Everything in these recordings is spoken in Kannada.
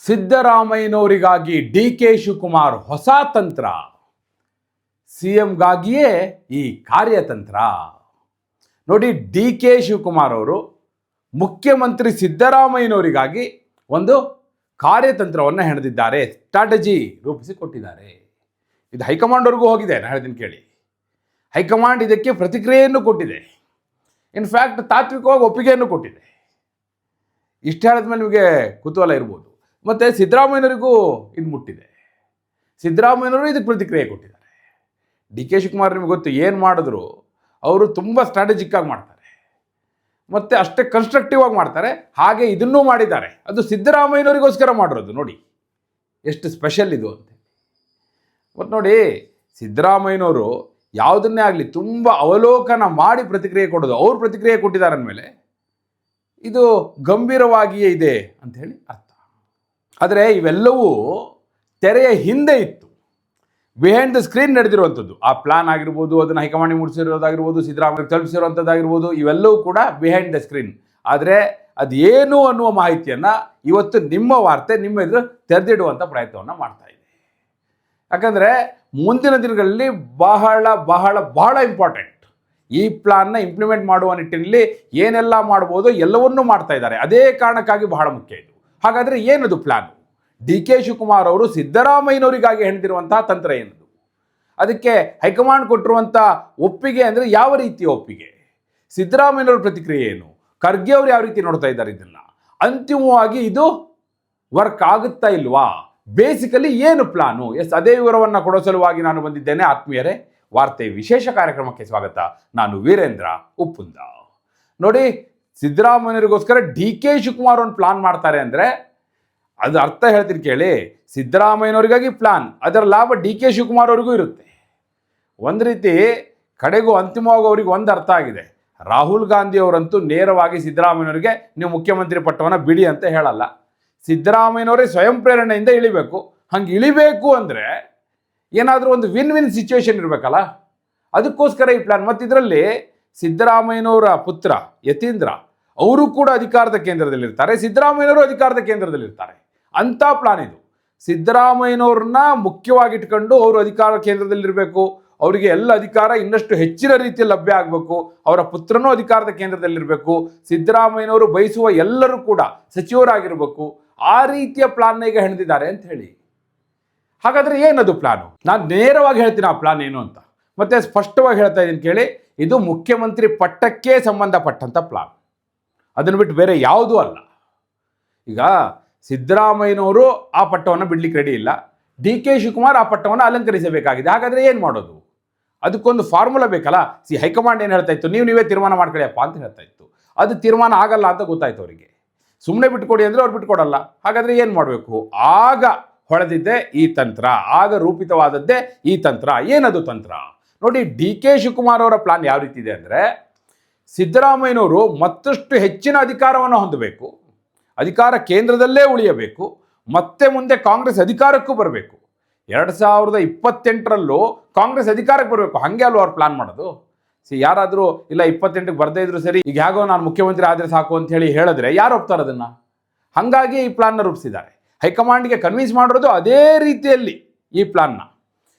ಸಿದ್ದರಾಮಯ್ಯನವರಿಗಾಗಿ ಡಿ ಕೆ ಶಿವಕುಮಾರ್ ಹೊಸ ತಂತ್ರ, ಸಿಎಂಗಾಗಿಯೇ ಈ ಕಾರ್ಯತಂತ್ರ. ನೋಡಿ, ಡಿ ಕೆ ಶಿವಕುಮಾರ್ ಅವರು ಮುಖ್ಯಮಂತ್ರಿ ಸಿದ್ದರಾಮಯ್ಯನವರಿಗಾಗಿ ಒಂದು ಕಾರ್ಯತಂತ್ರವನ್ನು ಹೆಣೆದಿದ್ದಾರೆ, ಸ್ಟ್ರಾಟಜಿ ರೂಪಿಸಿಕೊಟ್ಟಿದ್ದಾರೆ. ಇದು ಹೈಕಮಾಂಡ್ವರೆಗೂ ಹೋಗಿದೆ. ನಾನು ಹೇಳ್ತೀನಿ ಕೇಳಿ. ಹೈಕಮಾಂಡ್ ಇದಕ್ಕೆ ಪ್ರತಿಕ್ರಿಯೆಯನ್ನು ಕೊಟ್ಟಿದೆ. ಇನ್ಫ್ಯಾಕ್ಟ್ ತಾತ್ವಿಕವಾಗಿ ಒಪ್ಪಿಗೆಯನ್ನು ಕೊಟ್ಟಿದೆ. ಇಷ್ಟು ಹೇಳಿದ್ಮೇಲೆ ನಿಮಗೆ ಕುತೂಹಲ ಇರ್ಬೋದು. ಮತ್ತು ಸಿದ್ದರಾಮಯ್ಯನವರಿಗೂ ಇದು ಮುಟ್ಟಿದೆ. ಸಿದ್ದರಾಮಯ್ಯನವರು ಇದಕ್ಕೆ ಪ್ರತಿಕ್ರಿಯೆ ಕೊಟ್ಟಿದ್ದಾರೆ. ಡಿ ಕೆ ಶಿವಕುಮಾರ್ ನಿಮಗೆ ಗೊತ್ತು, ಏನು ಮಾಡಿದ್ರು ಅವರು ತುಂಬ ಸ್ಟ್ರಾಟಜಿಕ್ಕಾಗಿ ಮಾಡ್ತಾರೆ ಮತ್ತು ಅಷ್ಟೇ ಕನ್ಸ್ಟ್ರಕ್ಟಿವ್ ಆಗಿ ಮಾಡ್ತಾರೆ. ಹಾಗೆ ಇದನ್ನೂ ಮಾಡಿದ್ದಾರೆ. ಅದು ಸಿದ್ದರಾಮಯ್ಯನವರಿಗೋಸ್ಕರ ಮಾಡಿರೋದು. ನೋಡಿ ಎಷ್ಟು ಸ್ಪೆಷಲ್ ಇದು ಅಂತ. ಮತ್ತು ನೋಡಿ, ಸಿದ್ದರಾಮಯ್ಯನವರು ಯಾವುದನ್ನೇ ಆಗಲಿ ತುಂಬ ಅವಲೋಕನ ಮಾಡಿ ಪ್ರತಿಕ್ರಿಯೆ ಕೊಡೋದು. ಅವ್ರು ಪ್ರತಿಕ್ರಿಯೆ ಕೊಟ್ಟಿದ್ದಾರೆ ಅಂದಮೇಲೆ ಇದು ಗಂಭೀರವಾಗಿಯೇ ಇದೆ ಅಂಥೇಳಿ ಅರ್ಥ. ಆದರೆ ಇವೆಲ್ಲವೂ ತೆರೆಯ ಹಿಂದೆ ಇತ್ತು, ಬಿಹೈಂಡ್ ದ ಸ್ಕ್ರೀನ್ ನಡೆದಿರುವಂಥದ್ದು. ಆ ಪ್ಲಾನ್ ಆಗಿರ್ಬೋದು, ಅದನ್ನು ಹೈಕಮಾಂಡಿಗೆ ಮುಡಿಸಿರೋದಾಗಿರ್ಬೋದು, ಸಿದ್ದರಾಮಯ್ಯ ತಲುಪಿಸಿರುವಂಥದ್ದಾಗಿರ್ಬೋದು, ಇವೆಲ್ಲವೂ ಕೂಡ ಬಿಹೈಂಡ್ ದ ಸ್ಕ್ರೀನ್. ಆದರೆ ಅದೇನು ಅನ್ನುವ ಮಾಹಿತಿಯನ್ನು ಇವತ್ತು ನಿಮ್ಮ ವಾರ್ತೆ ನಿಮ್ಮ ಎದುರು ತೆರೆದಿಡುವಂಥ ಪ್ರಯತ್ನವನ್ನು ಮಾಡ್ತಾ ಇದೆ. ಯಾಕಂದರೆ ಮುಂದಿನ ದಿನಗಳಲ್ಲಿ ಬಹಳ ಬಹಳ ಬಹಳ ಇಂಪಾರ್ಟೆಂಟ್. ಈ ಪ್ಲಾನ್ನ ಇಂಪ್ಲಿಮೆಂಟ್ ಮಾಡುವ ನಿಟ್ಟಿನಲ್ಲಿ ಏನೆಲ್ಲ ಮಾಡ್ಬೋದು ಎಲ್ಲವನ್ನೂ ಮಾಡ್ತಾ ಇದ್ದಾರೆ. ಅದೇ ಕಾರಣಕ್ಕಾಗಿ ಬಹಳ ಮುಖ್ಯ ಇದು. ಹಾಗಾದರೆ ಏನದು ಪ್ಲಾನು? ಡಿ ಕೆ ಶಿವಕುಮಾರ್ ಅವರು ಸಿದ್ದರಾಮಯ್ಯನವರಿಗಾಗಿ ಹೆಣೆದಿರುವಂತಹ ತಂತ್ರ ಏನದು? ಅದಕ್ಕೆ ಹೈಕಮಾಂಡ್ ಕೊಟ್ಟಿರುವಂಥ ಒಪ್ಪಿಗೆ ಅಂದರೆ ಯಾವ ರೀತಿಯ ಒಪ್ಪಿಗೆ? ಸಿದ್ದರಾಮಯ್ಯನವರ ಪ್ರತಿಕ್ರಿಯೆ ಏನು? ಖರ್ಗೆ ಅವರು ಯಾವ ರೀತಿ ನೋಡ್ತಾ ಇದ್ದಾರೆ ಇದನ್ನು? ಅಂತಿಮವಾಗಿ ಇದು ವರ್ಕ್ ಆಗುತ್ತಾ ಇಲ್ವಾ? ಬೇಸಿಕಲಿ ಏನು ಪ್ಲಾನು? ಅದೇ ವಿವರವನ್ನು ಕೊಡೋ ಸಲುವಾಗಿ ನಾನು ಬಂದಿದ್ದೇನೆ. ಆತ್ಮೀಯರೇ, ವಾರ್ತೆ ವಿಶೇಷ ಕಾರ್ಯಕ್ರಮಕ್ಕೆ ಸ್ವಾಗತ. ನಾನು ವೀರೇಂದ್ರ ಉಪ್ಪುಂದ. ನೋಡಿ, ಸಿದ್ದರಾಮಯ್ಯರಿಗೋಸ್ಕರ ಡಿ ಕೆ ಶಿವಕುಮಾರ್ ಒಂದು ಪ್ಲಾನ್ ಮಾಡ್ತಾರೆ ಅಂದರೆ ಅದು ಅರ್ಥ ಹೇಳ್ತೀನಿ ಕೇಳಿ. ಸಿದ್ದರಾಮಯ್ಯನವರಿಗಾಗಿ ಪ್ಲಾನ್, ಅದರ ಲಾಭ ಡಿ ಕೆ ಶಿವಕುಮಾರ್ ಅವರಿಗೂ ಇರುತ್ತೆ. ಒಂದು ರೀತಿ ಕಡೆಗೂ ಅಂತಿಮವಾಗಿ ಅವ್ರಿಗೆ ಒಂದು ಅರ್ಥ ಆಗಿದೆ. ರಾಹುಲ್ ಗಾಂಧಿ ಅವರಂತೂ ನೇರವಾಗಿ ಸಿದ್ದರಾಮಯ್ಯನವರಿಗೆ ನೀವು ಮುಖ್ಯಮಂತ್ರಿ ಪಟ್ಟವನ್ನು ಬಿಡಿ ಅಂತ ಹೇಳಲ್ಲ. ಸಿದ್ದರಾಮಯ್ಯನವರೇ ಸ್ವಯಂ ಪ್ರೇರಣೆಯಿಂದ ಇಳಿಬೇಕು. ಹಂಗೆ ಇಳಿಬೇಕು ಅಂದರೆ ಏನಾದರೂ ಒಂದು ವಿನ್ ವಿನ್ ಸಿಚುವೇಶನ್ ಇರಬೇಕಲ್ಲ, ಅದಕ್ಕೋಸ್ಕರ ಈ ಪ್ಲಾನ್. ಮತ್ತು ಇದರಲ್ಲಿ ಸಿದ್ದರಾಮಯ್ಯನವರ ಪುತ್ರ ಯತೀಂದ್ರ ಅವರು ಕೂಡ ಅಧಿಕಾರದ ಕೇಂದ್ರದಲ್ಲಿರ್ತಾರೆ, ಸಿದ್ದರಾಮಯ್ಯನವರು ಅಧಿಕಾರದ ಕೇಂದ್ರದಲ್ಲಿರ್ತಾರೆ. ಅಂಥ ಪ್ಲಾನ್ ಇದು. ಸಿದ್ದರಾಮಯ್ಯನವ್ರನ್ನ ಮುಖ್ಯವಾಗಿಟ್ಕೊಂಡು ಅವರು ಅಧಿಕಾರ ಕೇಂದ್ರದಲ್ಲಿರಬೇಕು, ಅವರಿಗೆ ಎಲ್ಲ ಅಧಿಕಾರ ಇನ್ನಷ್ಟು ಹೆಚ್ಚಿನ ರೀತಿಯಲ್ಲಿ ಲಭ್ಯ ಆಗಬೇಕು, ಅವರ ಪುತ್ರನೂ ಅಧಿಕಾರದ ಕೇಂದ್ರದಲ್ಲಿರಬೇಕು, ಸಿದ್ದರಾಮಯ್ಯನವರು ಬಯಸುವ ಎಲ್ಲರೂ ಕೂಡ ಸಚಿವರಾಗಿರಬೇಕು. ಆ ರೀತಿಯ ಪ್ಲಾನ್ನ ಈಗ ಹೆಣೆದಿದ್ದಾರೆ ಅಂತ ಹೇಳಿ. ಹಾಗಾದರೆ ಏನದು ಪ್ಲಾನು? ನಾನು ನೇರವಾಗಿ ಹೇಳ್ತೀನಿ ಆ ಪ್ಲಾನ್ ಏನು ಅಂತ, ಮತ್ತೆ ಸ್ಪಷ್ಟವಾಗಿ ಹೇಳ್ತಾ ಇದ್ದೀನಿ ಕೇಳಿ. ಇದು ಮುಖ್ಯಮಂತ್ರಿ ಪಟ್ಟಕ್ಕೆ ಸಂಬಂಧಪಟ್ಟಂಥ ಪ್ಲಾನ್, ಅದನ್ನು ಬಿಟ್ಟು ಬೇರೆ ಯಾವುದೂ ಅಲ್ಲ. ಈಗ ಸಿದ್ದರಾಮಯ್ಯನವರು ಆ ಪಟ್ಟವನ್ನು ಬಿಡ್ಲಿಕ್ಕೆ ರೆಡಿ ಇಲ್ಲ, ಡಿ ಕೆ ಶಿವಕುಮಾರ್ ಆ ಪಟ್ಟವನ್ನು ಅಲಂಕರಿಸಬೇಕಾಗಿದೆ. ಹಾಗಾದರೆ ಏನು ಮಾಡೋದು? ಅದಕ್ಕೊಂದು ಫಾರ್ಮುಲಾ ಬೇಕಲ್ಲ. ಹೈಕಮಾಂಡ್ ಏನು ಹೇಳ್ತಾ ಇತ್ತು, ನೀವೇ ತೀರ್ಮಾನ ಮಾಡ್ಕೊಳ್ಳಿಯಪ್ಪ ಅಂತ ಹೇಳ್ತಾ ಇತ್ತು. ಅದು ತೀರ್ಮಾನ ಆಗಲ್ಲ ಅಂತ ಗೊತ್ತಾಯ್ತು ಅವರಿಗೆ. ಸುಮ್ಮನೆ ಬಿಟ್ಕೊಡಿ ಅಂದರೆ ಅವ್ರು ಬಿಟ್ಕೊಡಲ್ಲ. ಹಾಗಾದರೆ ಏನು ಮಾಡಬೇಕು? ಆಗ ಹೊಳೆದಿದ್ದೆ ಈ ತಂತ್ರ, ಆಗ ರೂಪಿತವಾದದ್ದೇ ಈ ತಂತ್ರ. ಏನದು ತಂತ್ರ? ನೋಡಿ, ಡಿ ಕೆ ಶಿವಕುಮಾರ್ ಅವರ ಪ್ಲಾನ್ ಯಾವ ರೀತಿ ಇದೆ ಅಂದರೆ, ಸಿದ್ದರಾಮಯ್ಯನವರು ಮತ್ತಷ್ಟು ಹೆಚ್ಚಿನ ಅಧಿಕಾರವನ್ನು ಹೊಂದಬೇಕು, ಅಧಿಕಾರ ಕೇಂದ್ರದಲ್ಲೇ ಉಳಿಯಬೇಕು, ಮತ್ತೆ ಮುಂದೆ ಕಾಂಗ್ರೆಸ್ ಅಧಿಕಾರಕ್ಕೂ ಬರಬೇಕು. 2028ರಲ್ಲೂ ಕಾಂಗ್ರೆಸ್ ಅಧಿಕಾರಕ್ಕೆ ಬರಬೇಕು. ಹಾಗೆ ಅಲ್ವ ಅವ್ರು ಪ್ಲಾನ್ ಮಾಡೋದು? ಯಾರಾದರೂ ಇಲ್ಲ 28ಕ್ಕೆ ಬರದೇ ಇದ್ರು ಸರಿ, ಈಗ ಹೇಗೋ ನಾನು ಮುಖ್ಯಮಂತ್ರಿ ಆದರೆ ಸಾಕು ಅಂತ ಹೇಳಿದ್ರೆ ಯಾರು ಒಪ್ತಾರೆ ಅದನ್ನು? ಹಾಗಾಗಿ ಈ ಪ್ಲಾನ್ನ ರೂಪಿಸಿದ್ದಾರೆ. ಹೈಕಮಾಂಡ್ಗೆ ಕನ್ವಿನ್ಸ್ ಮಾಡಿರೋದು ಅದೇ ರೀತಿಯಲ್ಲಿ ಈ ಪ್ಲಾನ್ನ.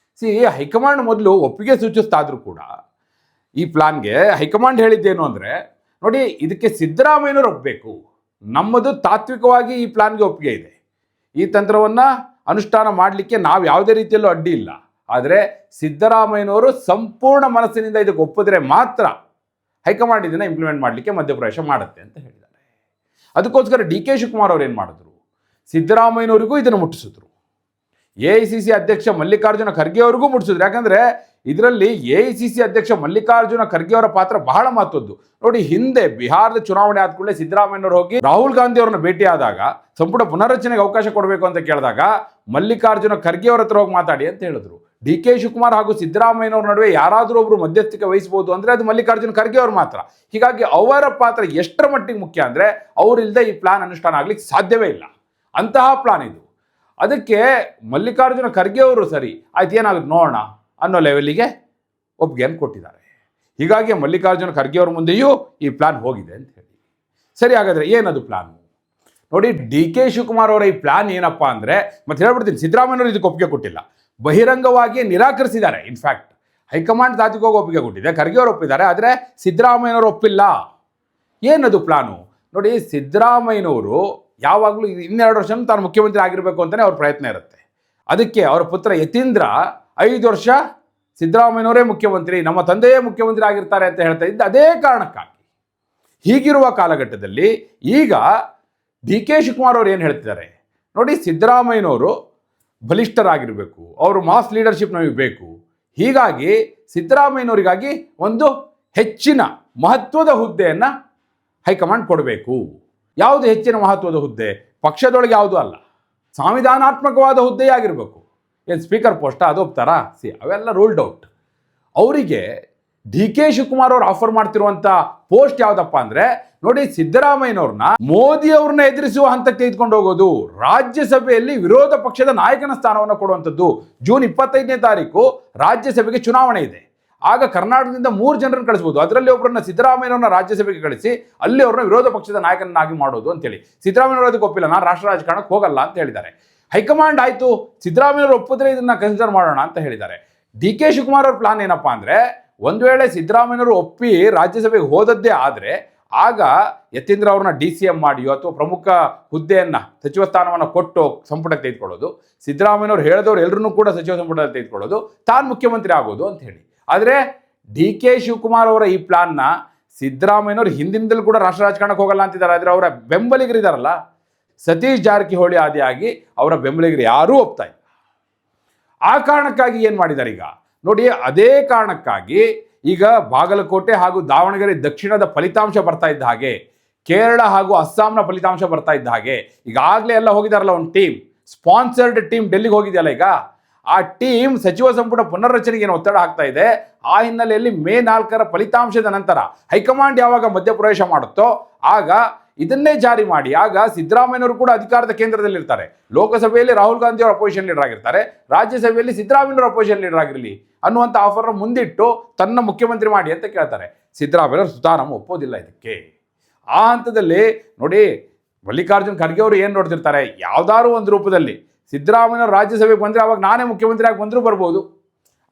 ಹೈಕಮಾಂಡ್ ಮೊದಲು ಒಪ್ಪಿಗೆ ಸೂಚಿಸ್ತಾದರೂ ಕೂಡ ಈ ಪ್ಲಾನ್ಗೆ ಹೈಕಮಾಂಡ್ ಹೇಳಿದ್ದೇನು ಅಂದರೆ, ನೋಡಿ, ಇದಕ್ಕೆ ಸಿದ್ದರಾಮಯ್ಯನವರು ಒಪ್ಪಬೇಕು. ನಮ್ಮದು ತಾತ್ವಿಕವಾಗಿ ಈ ಪ್ಲಾನ್ಗೆ ಒಪ್ಪಿಗೆ ಇದೆ. ಈ ತಂತ್ರವನ್ನು ಅನುಷ್ಠಾನ ಮಾಡಲಿಕ್ಕೆ ನಾವು ಯಾವುದೇ ರೀತಿಯಲ್ಲೂ ಅಡ್ಡಿ ಇಲ್ಲ. ಆದರೆ ಸಿದ್ದರಾಮಯ್ಯನವರು ಸಂಪೂರ್ಣ ಮನಸ್ಸಿನಿಂದ ಇದಕ್ಕೆ ಒಪ್ಪಿದ್ರೆ ಮಾತ್ರ ಹೈಕಮಾಂಡ್ ಇದನ್ನು ಇಂಪ್ಲಿಮೆಂಟ್ ಮಾಡಲಿಕ್ಕೆ ಮಧ್ಯಪ್ರವೇಶ ಮಾಡುತ್ತೆ ಅಂತ ಹೇಳಿದ್ದಾರೆ. ಅದಕ್ಕೋಸ್ಕರ ಡಿ ಕೆ ಶಿವಕುಮಾರ್ ಅವರು ಏನು ಮಾಡಿದ್ರು, ಸಿದ್ದರಾಮಯ್ಯನವರಿಗೂ ಇದನ್ನು ಮುಟ್ಟಿಸಿದ್ರು. AICC ಅಧ್ಯಕ್ಷ ಮಲ್ಲಿಕಾರ್ಜುನ ಖರ್ಗೆ ಅವರಿಗೂ ಮುಟ್ಟಿಸಿದ್ರು. ಯಾಕಂದರೆ ಇದರಲ್ಲಿ AICC ಅಧ್ಯಕ್ಷ ಮಲ್ಲಿಕಾರ್ಜುನ ಖರ್ಗೆ ಅವರ ಪಾತ್ರ ಬಹಳ ಮಹತ್ವದ್ದು. ನೋಡಿ, ಹಿಂದೆ ಬಿಹಾರದ ಚುನಾವಣೆ ಆದ ಕೂಡಲೇ ಸಿದ್ದರಾಮಯ್ಯನವರು ಹೋಗಿ ರಾಹುಲ್ ಗಾಂಧಿ ಅವರನ್ನ ಭೇಟಿಯಾದಾಗ ಸಂಪುಟ ಪುನರ್ರಚನೆಗೆ ಅವಕಾಶ ಕೊಡಬೇಕು ಅಂತ ಕೇಳಿದಾಗ ಮಲ್ಲಿಕಾರ್ಜುನ ಖರ್ಗೆ ಅವರ ಹತ್ರ ಹೋಗಿ ಮಾತಾಡಿ ಅಂತ ಹೇಳಿದ್ರು. ಡಿ ಕೆ ಶಿವಕುಮಾರ್ ಹಾಗೂ ಸಿದ್ದರಾಮಯ್ಯನವ್ರ ನಡುವೆ ಯಾರಾದರೂ ಒಬ್ಬರು ಮಧ್ಯಸ್ಥಿಕೆ ವಹಿಸಬಹುದು ಅಂದರೆ ಅದು ಮಲ್ಲಿಕಾರ್ಜುನ ಖರ್ಗೆ ಅವರು ಮಾತ್ರ. ಹೀಗಾಗಿ ಅವರ ಪಾತ್ರ ಎಷ್ಟರ ಮಟ್ಟಿಗೆ ಮುಖ್ಯ ಅಂದರೆ, ಅವರಿಲ್ಲದೆ ಈ ಪ್ಲಾನ್ ಅನುಷ್ಠಾನ ಆಗ್ಲಿಕ್ಕೆ ಸಾಧ್ಯವೇ ಇಲ್ಲ. ಅಂತಹ ಪ್ಲಾನ್ ಇದು. ಅದಕ್ಕೆ ಮಲ್ಲಿಕಾರ್ಜುನ ಖರ್ಗೆ ಅವರು ಸರಿ ಆಯ್ತು, ಏನಾಗುತ್ತೆ ನೋಡೋಣ ಅನ್ನೋ ಲೆವೆಲ್ಲಿಗೆ ಒಪ್ಪಿಗೆಯನ್ನು ಕೊಟ್ಟಿದ್ದಾರೆ. ಹೀಗಾಗಿ ಮಲ್ಲಿಕಾರ್ಜುನ ಖರ್ಗೆ ಅವರ ಮುಂದೆಯೂ ಈ ಪ್ಲಾನ್ ಹೋಗಿದೆ ಅಂತ ಹೇಳಿ. ಸರಿ, ಹಾಗಾದರೆ ಏನದು ಪ್ಲಾನು? ನೋಡಿ, ಡಿ ಕೆ ಶಿವಕುಮಾರ್ ಅವರ ಈ ಪ್ಲಾನ್ ಏನಪ್ಪಾ ಅಂದರೆ, ಮತ್ತೆ ಹೇಳ್ಬಿಡ್ತೀನಿ, ಸಿದ್ದರಾಮಯ್ಯವರು ಇದಕ್ಕೆ ಒಪ್ಪಿಗೆ ಕೊಟ್ಟಿಲ್ಲ, ಬಹಿರಂಗವಾಗಿ ನಿರಾಕರಿಸಿದ್ದಾರೆ. ಇನ್ಫ್ಯಾಕ್ಟ್ ಹೈಕಮಾಂಡ್ ತಾತ್ವಿಕವಾಗಿ ಒಪ್ಪಿಗೆ ಕೊಟ್ಟಿದೆ, ಖರ್ಗೆ ಅವರು ಒಪ್ಪಿದ್ದಾರೆ, ಆದರೆ ಸಿದ್ದರಾಮಯ್ಯನವರು ಒಪ್ಪಿಲ್ಲ. ಏನದು ಪ್ಲಾನು? ನೋಡಿ, ಸಿದ್ದರಾಮಯ್ಯನವರು ಯಾವಾಗಲೂ 2 ವರ್ಷ ತಾನು ಮುಖ್ಯಮಂತ್ರಿ ಆಗಿರಬೇಕು ಅಂತಲೇ ಅವ್ರ ಪ್ರಯತ್ನ ಇರುತ್ತೆ. ಅದಕ್ಕೆ ಅವರ ಪುತ್ರ ಯತೀಂದ್ರ 5 ವರ್ಷ ಸಿದ್ದರಾಮಯ್ಯನವರೇ ಮುಖ್ಯಮಂತ್ರಿ, ನಮ್ಮ ತಂದೆಯೇ ಮುಖ್ಯಮಂತ್ರಿ ಆಗಿರ್ತಾರೆ ಅಂತ ಹೇಳ್ತಾ ಇದ್ದ ಅದೇ ಕಾರಣಕ್ಕಾಗಿ. ಹೀಗಿರುವ ಕಾಲಘಟ್ಟದಲ್ಲಿ ಈಗ ಡಿ ಕೆ ಶಿವಕುಮಾರ್ ಅವರು ಏನು ಹೇಳ್ತಿದ್ದಾರೆ ನೋಡಿ, ಸಿದ್ದರಾಮಯ್ಯನವರು ಬಲಿಷ್ಠರಾಗಿರಬೇಕು, ಅವರು ಮಾಸ್ ಲೀಡರ್ಶಿಪ್ ನಮಗೆ ಬೇಕು, ಹೀಗಾಗಿ ಸಿದ್ದರಾಮಯ್ಯನವರಿಗಾಗಿ ಒಂದು ಹೆಚ್ಚಿನ ಮಹತ್ವದ ಹುದ್ದೆಯನ್ನು ಹೈಕಮಾಂಡ್ ಕೊಡಬೇಕು. ಯಾವುದು ಹೆಚ್ಚಿನ ಮಹತ್ವದ ಹುದ್ದೆ? ಪಕ್ಷದೊಳಗೆ ಯಾವುದೂ ಅಲ್ಲ, ಸಂವಿಧಾನಾತ್ಮಕವಾದ ಹುದ್ದೆಯೇ ಆಗಿರಬೇಕು. ಏನು ಸ್ಪೀಕರ್ ಪೋಸ್ಟಾ? ಅದು ಒಪ್ತಾರಾ? ಅವೆಲ್ಲ ರೂಲ್ಡ್ ಔಟ್. ಅವರಿಗೆ ಡಿ ಕೆ ಶಿವಕುಮಾರ್ ಅವರು ಆಫರ್ ಮಾಡ್ತಿರುವಂಥ ಪೋಸ್ಟ್ ಯಾವುದಪ್ಪ ಅಂದರೆ, ನೋಡಿ, ಸಿದ್ದರಾಮಯ್ಯನವ್ರನ್ನ ಮೋದಿ ಅವ್ರನ್ನ ಎದುರಿಸುವ ಹಂತಕ್ಕೆ ತೆಗೆದುಕೊಂಡು ಹೋಗೋದು, ರಾಜ್ಯಸಭೆಯಲ್ಲಿ ವಿರೋಧ ಪಕ್ಷದ ನಾಯಕನ ಸ್ಥಾನವನ್ನು ಕೊಡುವಂಥದ್ದು. ಜೂನ್ 25ನೇ ತಾರೀಕು ರಾಜ್ಯಸಭೆಗೆ ಚುನಾವಣೆ ಇದೆ. ಆಗ ಕರ್ನಾಟಕದಿಂದ 3 ಜನರನ್ನು ಕಳಿಸ್ಬೋದು, ಅದರಲ್ಲಿ ಒಬ್ಬರನ್ನ ಸಿದ್ದರಾಮಯ್ಯನವ್ರನ್ನ ರಾಜ್ಯಸಭೆಗೆ ಕಳಿಸಿ ಅಲ್ಲಿ ಅವ್ರನ್ನ ವಿರೋಧ ಪಕ್ಷದ ನಾಯಕನಾಗಿ ಮಾಡೋದು ಅಂತೇಳಿ. ಸಿದ್ದರಾಮಯ್ಯನವರು ಅದಕ್ಕೆ ಒಪ್ಪಿಲ್ಲ, ನಾನು ರಾಷ್ಟ್ರ ರಾಜಕಾರಣಕ್ಕೆ ಹೋಗಲ್ಲ ಅಂತ ಹೇಳಿದ್ದಾರೆ. ಹೈಕಮಾಂಡ್ ಆಯಿತು, ಸಿದ್ದರಾಮಯ್ಯವರು ಒಪ್ಪಿದ್ರೆ ಇದನ್ನು ಕನ್ಸಿಡರ್ ಮಾಡೋಣ ಅಂತ ಹೇಳಿದ್ದಾರೆ. ಡಿ ಕೆ ಶಿವಕುಮಾರ್ ಅವ್ರ ಪ್ಲಾನ್ ಏನಪ್ಪ ಅಂದರೆ, ಒಂದು ವೇಳೆ ಸಿದ್ದರಾಮಯ್ಯನವರು ಒಪ್ಪಿ ರಾಜ್ಯಸಭೆಗೆ ಹೋದದ್ದೇ ಆದರೆ ಆಗ ಯತೀಂದ್ರ ಅವ್ರನ್ನ DCM ಮಾಡಿಯೋ ಅಥವಾ ಪ್ರಮುಖ ಹುದ್ದೆಯನ್ನು, ಸಚಿವ ಸ್ಥಾನವನ್ನು ಕೊಟ್ಟು ಸಂಪುಟಕ್ಕೆ ತೆಗೆದುಕೊಳ್ಳೋದು, ಸಿದ್ದರಾಮಯ್ಯನವರು ಹೇಳಿದವರು ಎಲ್ಲರನ್ನೂ ಕೂಡ ಸಚಿವ ಸಂಪುಟದಲ್ಲಿ ತೆಗೆದುಕೊಳ್ಳೋದು, ತಾನು ಮುಖ್ಯಮಂತ್ರಿ ಆಗೋದು ಅಂತ ಹೇಳಿ. ಆದರೆ ಡಿ ಕೆ ಶಿವಕುಮಾರ್ ಅವರ ಈ ಪ್ಲಾನ್ನ ಸಿದ್ದರಾಮಯ್ಯನವರು ಹಿಂದಿನಿಂದಲೂ ಕೂಡ ರಾಷ್ಟ್ರ ರಾಜಕಾರಣಕ್ಕೆ ಹೋಗಲ್ಲ ಅಂತಿದ್ದಾರೆ. ಆದರೆ ಅವರ ಬೆಂಬಲಿಗರಿದ್ದಾರಲ್ಲ, ಸತೀಶ್ ಜಾರಕಿಹೊಳಿ ಆದಿಯಾಗಿ ಅವರ ಬೆಂಬಲಿಗರು ಯಾರೂ ಒಪ್ತಾ ಇಲ್ಲ. ಆ ಕಾರಣಕ್ಕಾಗಿ ಏನು ಮಾಡಿದ್ದಾರೆ ಈಗ ನೋಡಿ, ಅದೇ ಕಾರಣಕ್ಕಾಗಿ ಈಗ ಬಾಗಲಕೋಟೆ ಹಾಗೂ ದಾವಣಗೆರೆ ದಕ್ಷಿಣದ ಫಲಿತಾಂಶ ಬರ್ತಾ ಇದ್ದ ಹಾಗೆ, ಕೇರಳ ಹಾಗೂ ಅಸ್ಸಾಂನ ಫಲಿತಾಂಶ ಬರ್ತಾ ಇದ್ದ ಹಾಗೆ, ಈಗಾಗಲೇ ಎಲ್ಲ ಹೋಗಿದಾರಲ್ಲ, ಒಂದು ಟೀಮ್, ಸ್ಪಾನ್ಸರ್ಡ್ ಟೀಮ್ ಡೆಲ್ಲಿಗೆ ಹೋಗಿದೆಯಲ್ಲ, ಈಗ ಆ ಟೀಮ್ ಸಚಿವ ಸಂಪುಟ ಪುನರ್ರಚನೆಗೆ ಏನು ಒತ್ತಡ ಆಗ್ತಾ ಇದೆ. ಆ ಹಿನ್ನೆಲೆಯಲ್ಲಿ ಮೇ 4ರ ಫಲಿತಾಂಶದ ನಂತರ ಹೈಕಮಾಂಡ್ ಯಾವಾಗ ಮಧ್ಯಪ್ರವೇಶ ಮಾಡುತ್ತೋ ಆಗ ಇದನ್ನೇ ಜಾರಿ ಮಾಡಿ, ಆಗ ಸಿದ್ದರಾಮಯ್ಯನವರು ಕೂಡ ಅಧಿಕಾರದ ಕೇಂದ್ರದಲ್ಲಿರ್ತಾರೆ. ಲೋಕಸಭೆಯಲ್ಲಿ ರಾಹುಲ್ ಗಾಂಧಿ ಅವರು ಅಪೋಸಿಷನ್ ಲೀಡರ್ ಆಗಿರ್ತಾರೆ, ರಾಜ್ಯಸಭೆಯಲ್ಲಿ ಸಿದ್ದರಾಮಯ್ಯನವರು ಅಪೋಸಿಷನ್ ಲೀಡರ್ ಆಗಿರಲಿ ಅನ್ನುವಂಥ ಆಫರ್ನ ಮುಂದಿಟ್ಟು ತನ್ನ ಮುಖ್ಯಮಂತ್ರಿ ಮಾಡಿ ಅಂತ ಕೇಳ್ತಾರೆ. ಸಿದ್ದರಾಮಯ್ಯವರು ಸುತಾರಾಮ್ ಒಪ್ಪೋದಿಲ್ಲ ಇದಕ್ಕೆ. ಆ ಹಂತದಲ್ಲಿ ನೋಡಿ, ಮಲ್ಲಿಕಾರ್ಜುನ್ ಖರ್ಗೆ ಅವರು ಏನು ನೋಡ್ತಿರ್ತಾರೆ, ಯಾವ್ದಾದ್ರು ಒಂದು ರೂಪದಲ್ಲಿ ಸಿದ್ದರಾಮಯ್ಯನವರು ರಾಜ್ಯಸಭೆಗೆ ಬಂದರೆ ಅವಾಗ ನಾನೇ ಮುಖ್ಯಮಂತ್ರಿ ಆಗಿ ಬಂದರೂ ಬರ್ಬೋದು.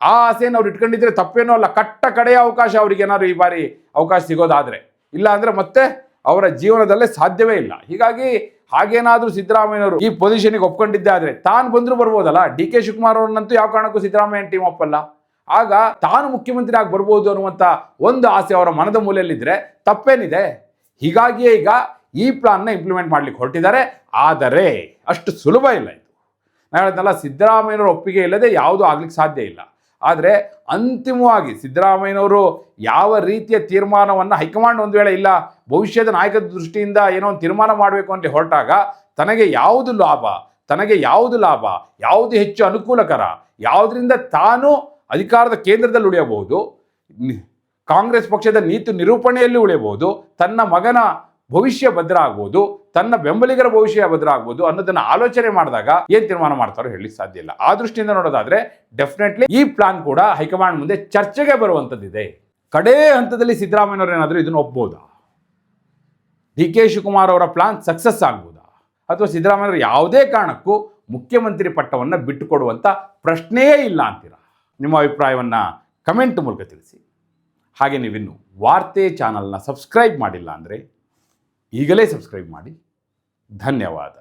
ಆ ಆಸೆಯನ್ನು ಅವ್ರು ಇಟ್ಕೊಂಡಿದ್ರೆ ತಪ್ಪೇನೂ ಅಲ್ಲ. ಕಟ್ಟ ಕಡೆಯ ಅವಕಾಶ ಅವ್ರಿಗೆ ಏನಾದ್ರು ಈ ಬಾರಿ ಅವಕಾಶ ಸಿಗೋದಾದರೆ, ಇಲ್ಲ ಅಂದರೆ ಮತ್ತೆ ಅವರ ಜೀವನದಲ್ಲೇ ಸಾಧ್ಯವೇ ಇಲ್ಲ. ಹೀಗಾಗಿ ಹಾಗೇನಾದರೂ ಸಿದ್ದರಾಮಯ್ಯನವರು ಈ ಪೊಸಿಷನ್ಗೆ ಒಪ್ಕೊಂಡಿದ್ದೆ ಆದರೆ ತಾನು ಬಂದರೂ ಬರ್ಬೋದಲ್ಲ. ಡಿ ಕೆ ಶಿವಕುಮಾರ್ ಅವ್ರನ್ನಂತೂ ಯಾವ ಕಾರಣಕ್ಕೂ ಸಿದ್ದರಾಮಯ್ಯನ ಟೀಮ್ ಒಪ್ಪಲ್ಲ. ಆಗ ತಾನು ಮುಖ್ಯಮಂತ್ರಿ ಆಗಿ ಬರ್ಬೋದು ಅನ್ನುವಂಥ ಒಂದು ಆಸೆ ಅವರ ಮನದ ಮೂಲೆಯಲ್ಲಿದ್ದರೆ ತಪ್ಪೇನಿದೆ. ಹೀಗಾಗಿಯೇ ಈಗ ಈ ಪ್ಲಾನ್ನ ಇಂಪ್ಲಿಮೆಂಟ್ ಮಾಡ್ಲಿಕ್ಕೆ ಹೊರಟಿದ್ದಾರೆ. ಆದರೆ ಅಷ್ಟು ಸುಲಭ ಇಲ್ಲ ಇದು. ನಾನು ಹೇಳಿದ್ನಲ್ಲ, ಸಿದ್ದರಾಮಯ್ಯನವರ ಒಪ್ಪಿಗೆ ಇಲ್ಲದೆ ಯಾವುದೂ ಆಗ್ಲಿಕ್ಕೆ ಸಾಧ್ಯ ಇಲ್ಲ. ಆದರೆ ಅಂತಿಮವಾಗಿ ಸಿದ್ದರಾಮಯ್ಯನವರು ಯಾವ ರೀತಿಯ ತೀರ್ಮಾನವನ್ನು ಹೈಕಮಾಂಡ್ ಒಂದು ವೇಳೆ ಇಲ್ಲ ಭವಿಷ್ಯದ ನಾಯಕದ ದೃಷ್ಟಿಯಿಂದ ಏನೋ ಒಂದು ತೀರ್ಮಾನ ಮಾಡಬೇಕು ಅಂತ ಹೊರಟಾಗ ತನಗೆ ಯಾವುದು ಲಾಭ, ಯಾವುದು ಹೆಚ್ಚು ಅನುಕೂಲಕರ, ಯಾವುದರಿಂದ ತಾನು ಅಧಿಕಾರದ ಕೇಂದ್ರದಲ್ಲಿ ಉಳಿಯಬಹುದು, ಕಾಂಗ್ರೆಸ್ ಪಕ್ಷದ ನೀತಿ ನಿರೂಪಣೆಯಲ್ಲಿ ಉಳಿಯಬಹುದು, ತನ್ನ ಮಗನ ಭವಿಷ್ಯ ಭದ್ರ ಆಗ್ಬೋದು, ತನ್ನ ಬೆಂಬಲಿಗರ ಭವಿಷ್ಯ ಭದ್ರ ಆಗ್ಬೋದು ಅನ್ನೋದನ್ನ ಆಲೋಚನೆ ಮಾಡಿದಾಗ ಏನ್ ತೀರ್ಮಾನ ಮಾಡ್ತಾರೋ ಹೇಳಲಿಕ್ಕೆ ಸಾಧ್ಯ ಇಲ್ಲ. ಆ ದೃಷ್ಟಿಯಿಂದ ನೋಡೋದಾದ್ರೆ ಡೆಫಿನೆಟ್ಲಿ ಈ ಪ್ಲಾನ್ ಕೂಡ ಹೈಕಮಾಂಡ್ ಮುಂದೆ ಚರ್ಚೆಗೆ ಬರುವಂಥದ್ದಿದೆ. ಕಡೇ ಹಂತದಲ್ಲಿ ಸಿದ್ದರಾಮಯ್ಯನವರು ಏನಾದರೂ ಇದನ್ನು ಒಪ್ಬೋದಾ? ಡಿ ಕೆ ಶಿವಕುಮಾರ್ ಅವರ ಪ್ಲಾನ್ ಸಕ್ಸಸ್ ಆಗ್ಬೋದಾ? ಅಥವಾ ಸಿದ್ದರಾಮಯ್ಯವರು ಯಾವುದೇ ಕಾರಣಕ್ಕೂ ಮುಖ್ಯಮಂತ್ರಿ ಪಟ್ಟವನ್ನು ಬಿಟ್ಟುಕೊಡುವಂಥ ಪ್ರಶ್ನೆಯೇ ಇಲ್ಲ ಅಂತೀರಾ? ನಿಮ್ಮ ಅಭಿಪ್ರಾಯವನ್ನು ಕಮೆಂಟ್ ಮೂಲಕ ತಿಳಿಸಿ. ಹಾಗೆ ನೀವಿನ್ನು ವಾರ್ತೆ ಚಾನಲ್ನ ಸಬ್ಸ್ಕ್ರೈಬ್ ಮಾಡಿಲ್ಲ ಅಂದರೆ ಈಗಲೇ ಸಬ್ಸ್ಕ್ರೈಬ್ ಮಾಡಿ. ಧನ್ಯವಾದ.